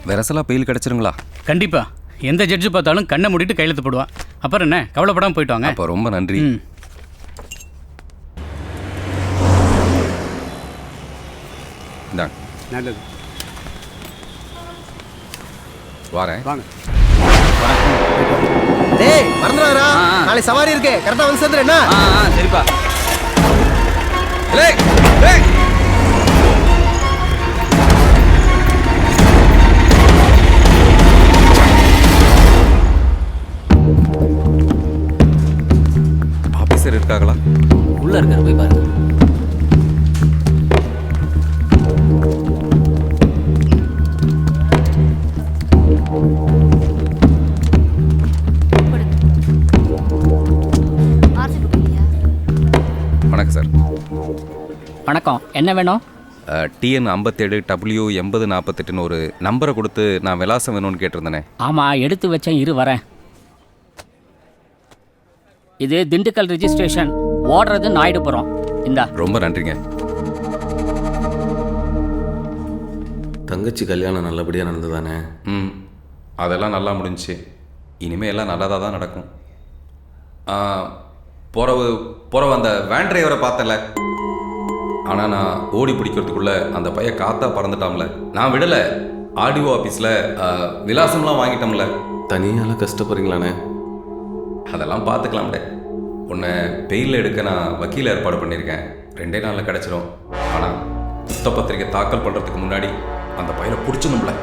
வெரசலா fail கிடைச்சிருங்களா? கண்டிப்பா. எந்த judge பார்த்தாலும் கண்ணை மூடிட்டு கையெழுத்து போடுவான். அப்புறம் என்ன, கவலைப்படாமல் போயிட்டு வாங்க. அப்போ ரொம்ப நன்றி. இந்தாங்க. நல்லது. வாரேன். வாங்க. டேய் மறந்துடாதடா, நாளைக்கு சவாரி இருக்கு, கரெக்டா வந்து சேர்ந்துரு. என்ன? சரிப்பா. டேய் டேய் ஆபீசர் இருக்காங்களா? உள்ள இருக்காரு, போய் பாருங்க. வணக்கம் சார். வணக்கம், என்ன வேணும்? TN 57 W 8048 ஒரு நம்பரை கொடுத்து நான் விலாசம் வேணும்னு கேட்டிருந்தேனே. ஆமாம், எடுத்து வச்சேன், இரு வரேன். இது திண்டுக்கல் ரெஜிஸ்ட்ரேஷன், ஓடுறது நாயுடுபுரம். இந்தா. ரொம்ப நன்றிங்க. தங்கச்சி கல்யாணம் நல்லபடியாக நடந்ததானே? அதெல்லாம் நல்லா முடிஞ்சிச்சு. இனிமேல் எல்லாம் நல்லதாக தான் நடக்கும். போகிறவ அந்த வேன் டிரைவரை பார்த்தல, ஆனால் நான் ஓடி பிடிக்கிறதுக்குள்ளே அந்த பையன் காத்தா பறந்துட்டாம்ல. நான் விடலை, ஆர்டிஓ ஆஃபீஸில் விலாசம்லாம் வாங்கிட்டோம்ல. தனியால் கஷ்டப்படுறீங்களாண்ணே? அதெல்லாம் பார்த்துக்கலாம்டே. உன்னை பெயில் எடுக்க நான் வக்கீல் ஏற்பாடு பண்ணியிருக்கேன். 2 நாளில் கிடச்சிரும். ஆனால் குத்தப்பத்திரிக்கை தாக்கல் பண்ணுறதுக்கு முன்னாடி அந்த பையனை பிடிச்சணும்ல.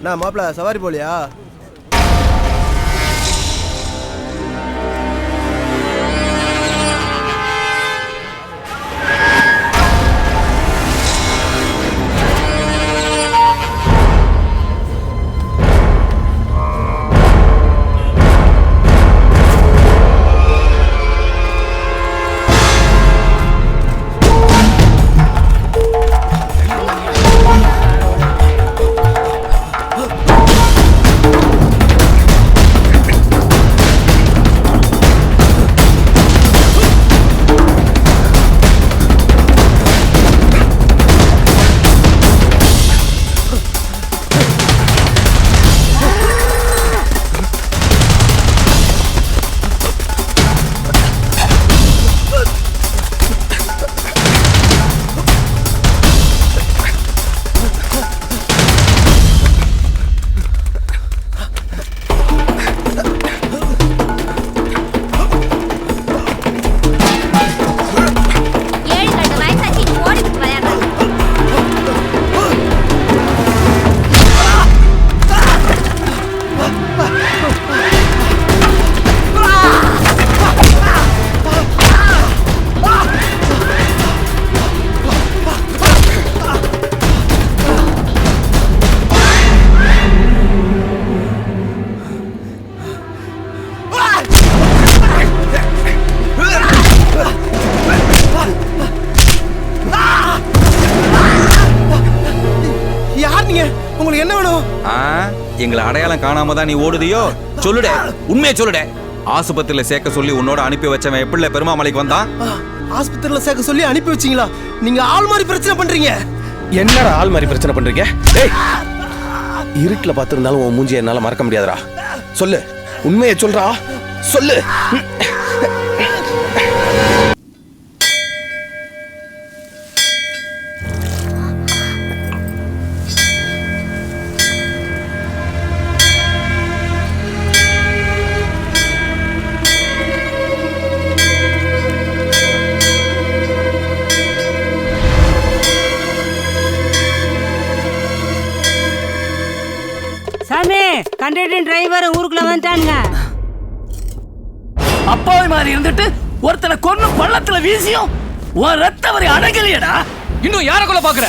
நான் மாப்பிள்ள சவாரி போலியா? உங்களுக்கு என்ன வேணும்? எங்களை அடையாளம் காணாம தான் நீ ஓடுதியோ? சொல்லுடே, உண்மையை சொல்லுடே. ஆஸ்பத்திரியில சேர்க்க சொல்லி உன்னோட அனுப்பி வச்சவன் எப்படி பெருமாமலைக்கு வந்தான்? ஆஸ்பத்திரியில சேர்க்க சொல்லி அனுப்பி வச்சீங்களா? நீங்க ஆள் மாதிரி பிரச்சனை பண்றீங்க. என்னடா ஆள் மாதிரி பிரச்சனை பண்றீங்க? டேய், இருட்டுல பார்த்திருந்தாலும் உன் மூஞ்சி என்னால மறக்க முடியாதுடா. சொல்லு, உண்மையை சொல்றா, சொல்லு. சாமி, கண்டக்டர் டிரைவர் ஊருக்குள்ள வந்துட்டானுங்க. அப்பாவை மாதிரி இருந்துட்டு ஒருத்தனை கொன்னு பள்ளத்துல வீசியும் உன் ரத்த வரி அடங்கலையடா. இன்னும் யார கொலை பாக்குற?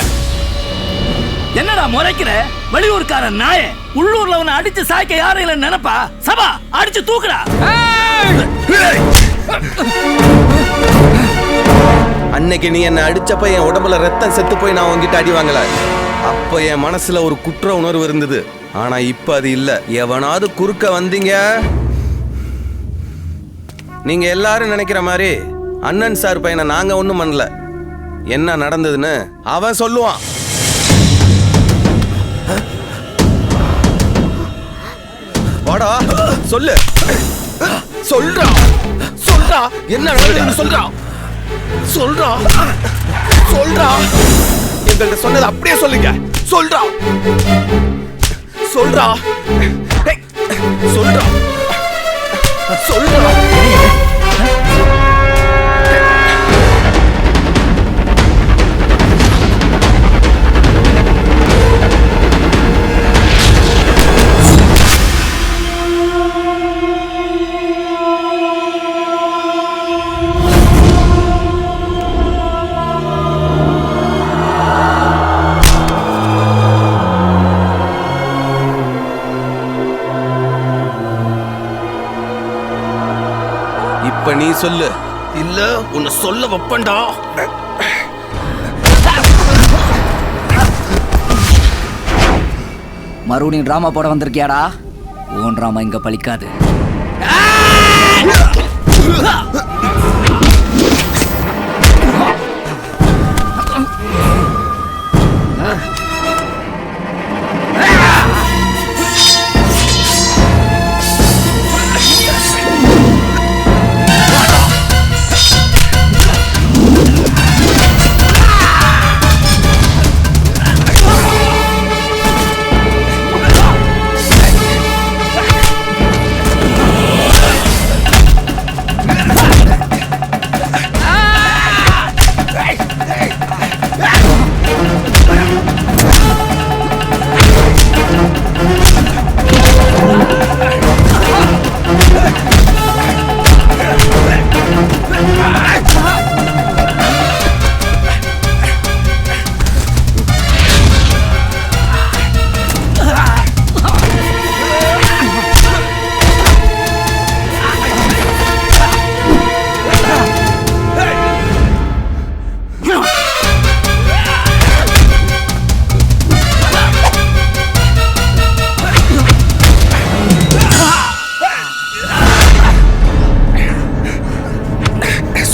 என்னடா முறைக்கிற? வெளியூர்கார நாய, உள்ளூர்ல அவனை அடிச்சு சாய்க்க யாரும் இல்ல நினைப்பா? சபா அடிச்சு தூக்குடா. அன்னைக்கு நீ என்ன அடிச்சப்ப என் உடம்புல ரத்தம் செத்து போய் நான் உங்ககிட்ட அடி வாங்கல. அப்ப என் மனசுல ஒரு குற்ற உணர்வு இருந்தது. ஆனா இப்ப அது இல்ல. எவனாவது குறுக்க வந்தீங்க, நீங்க எல்லாரும் நினைக்கிற மாதிரி அண்ணன் சார் பையனை நாங்க ஒன்றும் பண்ணல. என்ன நடந்ததுன்னு அவன் சொல்லுவான். வாடா சொல்லு. சொல்றா சொல்றா என்ன நடந்ததுன்னு சொல்றா. சொல்றா சொல்றா. எங்கள்கிட்ட சொன்னது அப்படியே சொல்லுங்க. சொல்றா சொல்றா. டேய், சொல்றா சொல்றா. இப்ப நீ சொல்லு, இல்ல உன்னை சொல்ல வைப்பண்டா. மறுபடியும் டிராமா போட வந்திருக்கியாடா? உன் டிராமா இங்க பலிக்காது.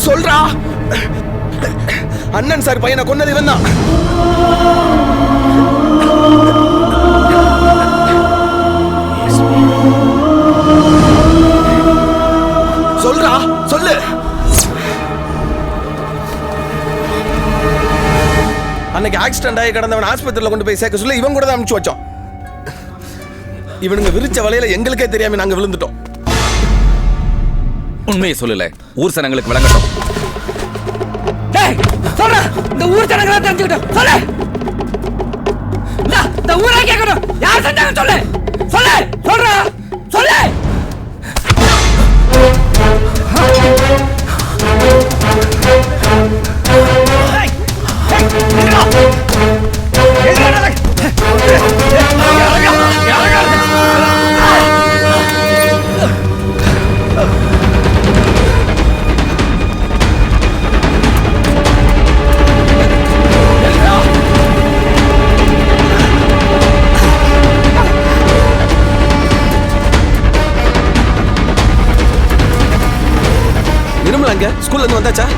சொல்றா. அண்ணன் சார் பையனை கொன்னது இவன் தான். சொல்றா சொல்லு. அன்னைக்கு ஆக்சிடென்ட் ஆகி கிடந்தவன் ஆஸ்பத்திரியில கொண்டு போய் சேர்க்க சொல்ல இவன் கூட தான் அனுப்பிச்சு வச்சோம். இவனுங்க விரிச்ச வலையில எங்களுக்கே தெரியாம நாங்க விழுந்துட்டோம். உண்மையை சொல்லல, ஊர் சனங்களுக்கு விளங்கட்டும். சொல்ற, இந்த ஊர் ஜனங்களா தெரிஞ்சுக்கிட்டோம். சொல்லு, இந்த ஊரே கேட்கணும். யார் செஞ்சாங்க சொல்லு. சொல்லு சொல்ற சொல்லு. நிர்மலாங்க ஸ்கூல்ல இருந்து வந்தாச்சா?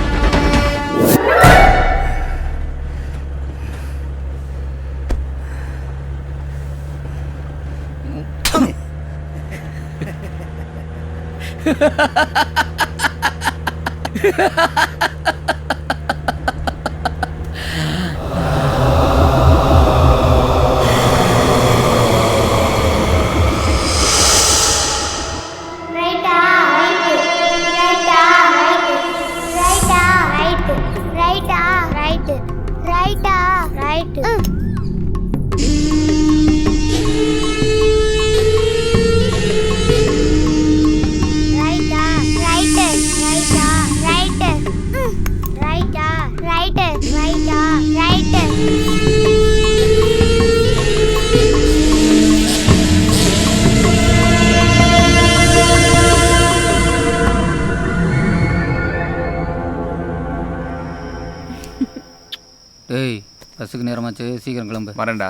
டேய், பஸ்ஸுக்கு நேரமாச்சு, சீக்கிரம் கிளம்பு. வரேன்டா.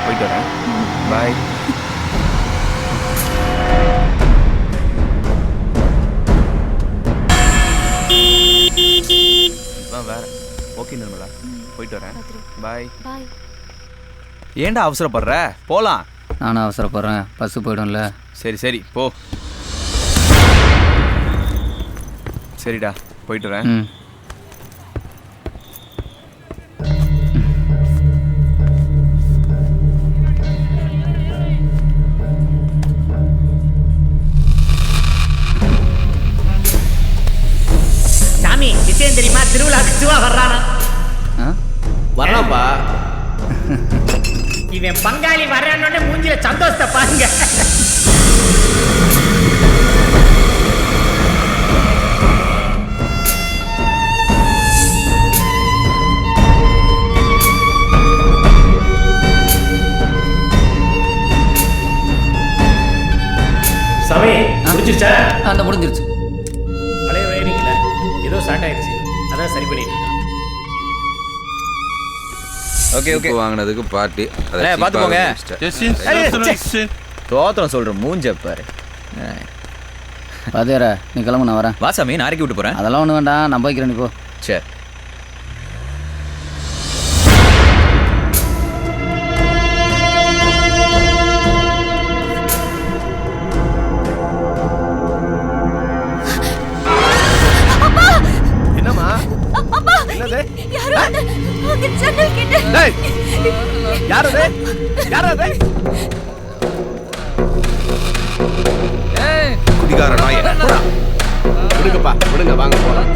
போயிட்டு வரேன். பாய். பாய். பாய். ஏன்டா அவசரப்படுற? போலாம். நானும் அவசரப்படுறேன், பஸ்ஸு போயிடும்ல. சரி சரி போ. சரிடா போயிட்டு வரேன். ம். சாமி விஷயம் தெரியுமா? திருவிழாக்கு சிவா வர்றானா? வர்றாப்பா. இவன் பங்காளி வர்றானோட மூஞ்சில சந்தோஷத்தை பாருங்க. சாமி முடிச்சிருச்சா? அந்த முடிஞ்சிருச்சு. பழைய வயரிங்ல ஏதோ ஸ்டார்ட் ஆயிடுச்சு, அதான் சரி பண்ணிட்டு இருக்கேன். ஓகே ஓகே வாங்கினதுக்கு பார்ட்டி பார்த்து போங்க. தோத்திரம் சொல்ற மூஞ்ச பாரு. பாதியார நீ கிளம்பு, நான் வரேன். வாசாமி நான் இறக்கி விட்டு போறேன். அதெல்லாம் ஒன்றும் வேண்டாம், நான் போய்க்கிறேன், நீ போ. சரி. என்னம்மா? என்னது? டேய், யார் அது? யார் அது? குடிகார நாயே. விடுங்கப்பா, விடுங்க, வாங்க போலாம்.